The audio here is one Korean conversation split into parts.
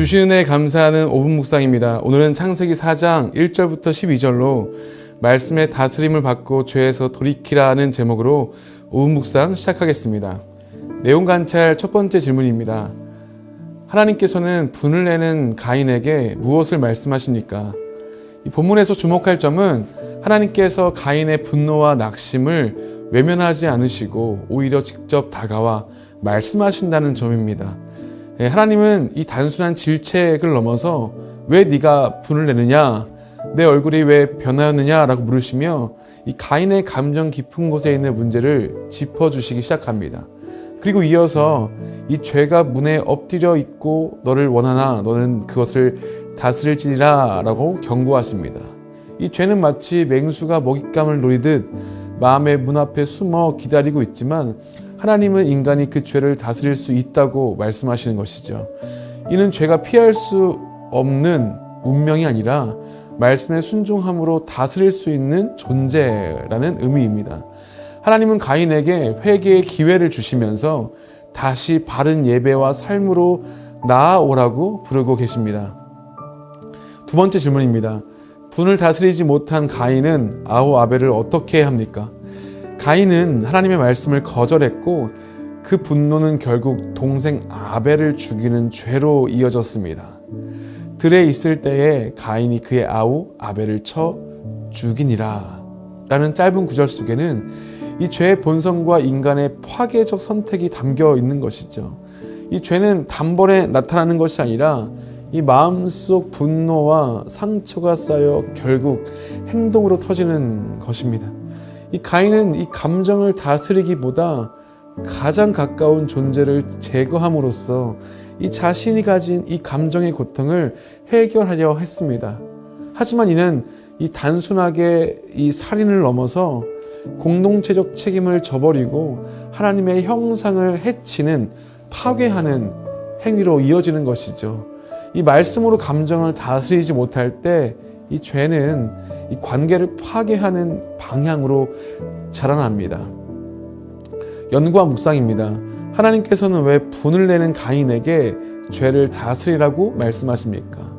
주신 은혜에 감사하는 5분 묵상입니다. 오늘은 창세기 4장 1절부터 12절로 말씀의 다스림을 받고 죄에서 돌이키라는 제목으로 5분 묵상 시작하겠습니다. 내용 관찰 첫 번째 질문입니다. 하나님께서는 분을 내는 가인에게 무엇을 말씀하십니까? 이 본문에서 주목할 점은 하나님께서 가인의 분노와 낙심을 외면하지 않으시고 오히려 직접 다가와 말씀하신다는 점입니다. 하나님은 이 단순한 질책을 넘어서 왜 네가 분을 내느냐, 내 얼굴이 왜 변하였느냐라고 물으시며 이 가인의 감정 깊은 곳에 있는 문제를 짚어주시기 시작합니다. 그리고 이어서 이 죄가 문에 엎드려 있고 너를 원하나 너는 그것을 다스릴지니라 라고 경고하십니다. 이 죄는 마치 맹수가 먹잇감을 노리듯 마음의 문 앞에 숨어 기다리고 있지만 하나님은 인간이 그 죄를 다스릴 수 있다고 말씀하시는 것이죠. 이는 죄가 피할 수 없는 운명이 아니라 말씀에 순종함으로 다스릴 수 있는 존재라는 의미입니다. 하나님은 가인에게 회개의 기회를 주시면서 다시 바른 예배와 삶으로 나아오라고 부르고 계십니다. 두 번째 질문입니다. 분을 다스리지 못한 가인은 아우 아벨을 어떻게 합니까? 가인은 하나님의 말씀을 거절했고 그 분노는 결국 동생 아벨을 죽이는 죄로 이어졌습니다. 들에 있을 때에 가인이 그의 아우 아벨을 쳐 죽이니라 라는 짧은 구절 속에는 이 죄의 본성과 인간의 파괴적 선택이 담겨 있는 것이죠. 이 죄는 단번에 나타나는 것이 아니라 이 마음속 분노와 상처가 쌓여 결국 행동으로 터지는 것입니다. 이 가인은 이 감정을 다스리기보다 가장 가까운 존재를 제거함으로써 이 자신이 가진 이 감정의 고통을 해결하려 했습니다. 하지만 이는 이 단순하게 이 살인을 넘어서 공동체적 책임을 저버리고 하나님의 형상을 해치는 파괴하는 행위로 이어지는 것이죠. 이 말씀으로 감정을 다스리지 못할 때 이 죄는 이 관계를 파괴하는 방향으로 자라납니다. 연구와 묵상입니다. 하나님께서는 왜 분을 내는 가인에게 죄를 다스리라고 말씀하십니까?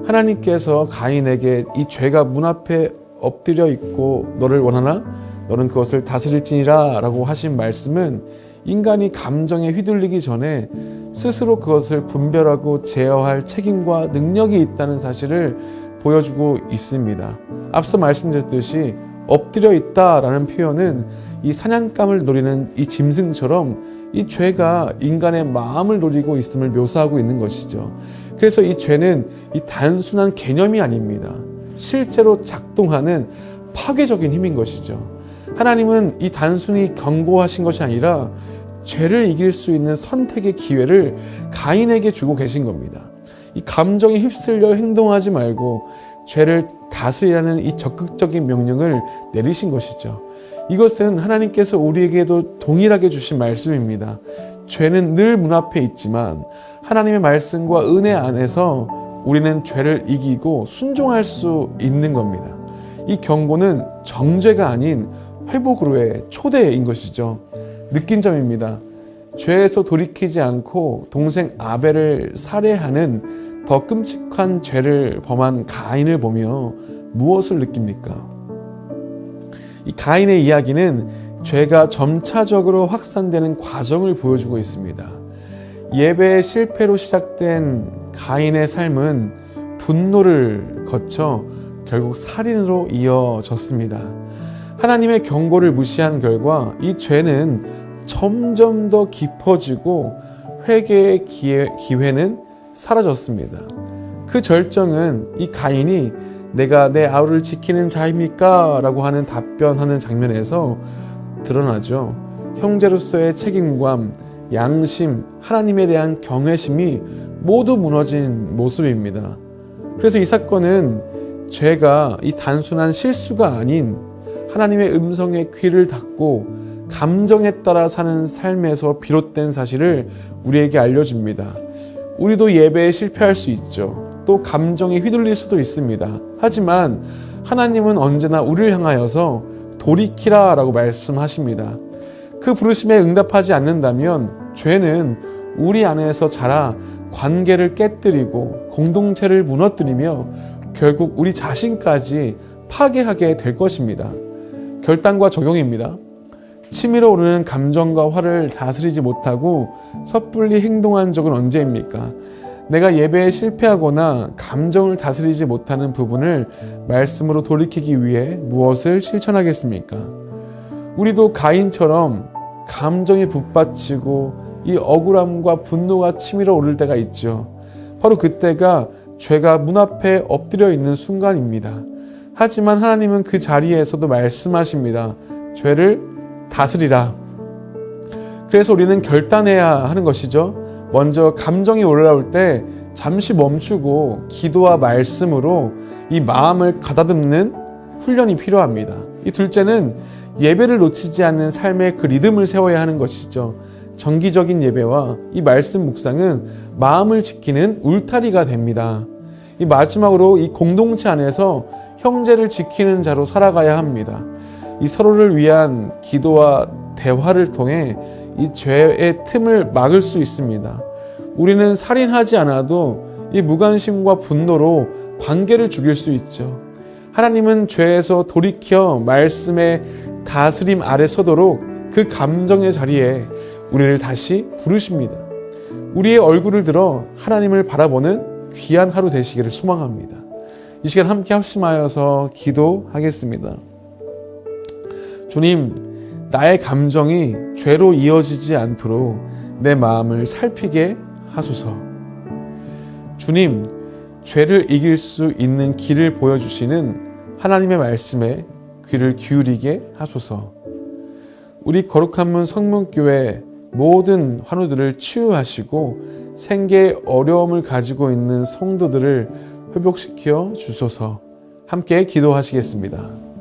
하나님께서 가인에게 이 죄가 문 앞에 엎드려 있고 너를 원하나 너는 그것을 다스릴지니라 라고 하신 말씀은 인간이 감정에 휘둘리기 전에 스스로 그것을 분별하고 제어할 책임과 능력이 있다는 사실을 보여주고 있습니다. 앞서 말씀드렸듯이 엎드려 있다라는 표현은 이 사냥감을 노리는 이 짐승처럼 이 죄가 인간의 마음을 노리고 있음을 묘사하고 있는 것이죠. 그래서 이 죄는 이 단순한 개념이 아닙니다. 실제로 작동하는 파괴적인 힘인 것이죠. 하나님은 이 단순히 경고하신 것이 아니라 죄를 이길 수 있는 선택의 기회를 가인에게 주고 계신 겁니다. 이 감정에 휩쓸려 행동하지 말고 죄를 다스리라는 이 적극적인 명령을 내리신 것이죠. 이것은 하나님께서 우리에게도 동일하게 주신 말씀입니다. 죄는 늘 문 앞에 있지만 하나님의 말씀과 은혜 안에서 우리는 죄를 이기고 순종할 수 있는 겁니다. 이 경고는 정죄가 아닌 회복으로의 초대인 것이죠. 느낀 점입니다. 죄에서 돌이키지 않고 동생 아벨을 살해하는 더 끔찍한 죄를 범한 가인을 보며 무엇을 느낍니까? 이 가인의 이야기는 죄가 점차적으로 확산되는 과정을 보여주고 있습니다. 예배의 실패로 시작된 가인의 삶은 분노를 거쳐 결국 살인으로 이어졌습니다. 하나님의 경고를 무시한 결과 이 죄는 점점 더 깊어지고 회개의 기회는 사라졌습니다. 그 절정은 이 가인이 내가 내 아우를 지키는 자입니까? 라고 하는 답변하는 장면에서 드러나죠. 형제로서의 책임감, 양심, 하나님에 대한 경외심이 모두 무너진 모습입니다. 그래서 이 사건은 죄가 이 단순한 실수가 아닌 하나님의 음성에 귀를 닫고 감정에 따라 사는 삶에서 비롯된 사실을 우리에게 알려줍니다. 우리도 예배에 실패할 수 있죠. 또 감정에 휘둘릴 수도 있습니다. 하지만 하나님은 언제나 우리를 향하여서 돌이키라 라고 말씀하십니다. 그 부르심에 응답하지 않는다면 죄는 우리 안에서 자라 관계를 깨뜨리고 공동체를 무너뜨리며 결국 우리 자신까지 파괴하게 될 것입니다. 결단과 적용입니다. 치밀어 오르는 감정과 화를 다스리지 못하고 섣불리 행동한 적은 언제입니까? 내가 예배에 실패하거나 감정을 다스리지 못하는 부분을 말씀으로 돌이키기 위해 무엇을 실천하겠습니까? 우리도 가인처럼 감정이 북받치고 이 억울함과 분노가 치밀어 오를 때가 있죠. 바로 그때가 죄가 문 앞에 엎드려 있는 순간입니다. 하지만 하나님은 그 자리에서도 말씀하십니다. 죄를 다스리라. 그래서 우리는 결단해야 하는 것이죠. 먼저 감정이 올라올 때 잠시 멈추고 기도와 말씀으로 이 마음을 가다듬는 훈련이 필요합니다. 이 둘째는 예배를 놓치지 않는 삶의 그 리듬을 세워야 하는 것이죠. 정기적인 예배와 이 말씀 묵상은 마음을 지키는 울타리가 됩니다. 이 마지막으로 이 공동체 안에서 형제를 지키는 자로 살아가야 합니다. 이 서로를 위한 기도와 대화를 통해 이 죄의 틈을 막을 수 있습니다. 우리는 살인하지 않아도 이 무관심과 분노로 관계를 죽일 수 있죠. 하나님은 죄에서 돌이켜 말씀의 다스림 아래 서도록 그 감정의 자리에 우리를 다시 부르십니다. 우리의 얼굴을 들어 하나님을 바라보는 귀한 하루 되시기를 소망합니다. 이 시간 함께 합심하여서 기도하겠습니다. 주님, 나의 감정이 죄로 이어지지 않도록 내 마음을 살피게 하소서. 주님, 죄를 이길 수 있는 길을 보여주시는 하나님의 말씀에 귀를 기울이게 하소서. 우리 거룩한 문 성문교회 모든 환우들을 치유하시고 생계에 어려움을 가지고 있는 성도들을 회복시켜 주소서. 함께 기도하시겠습니다.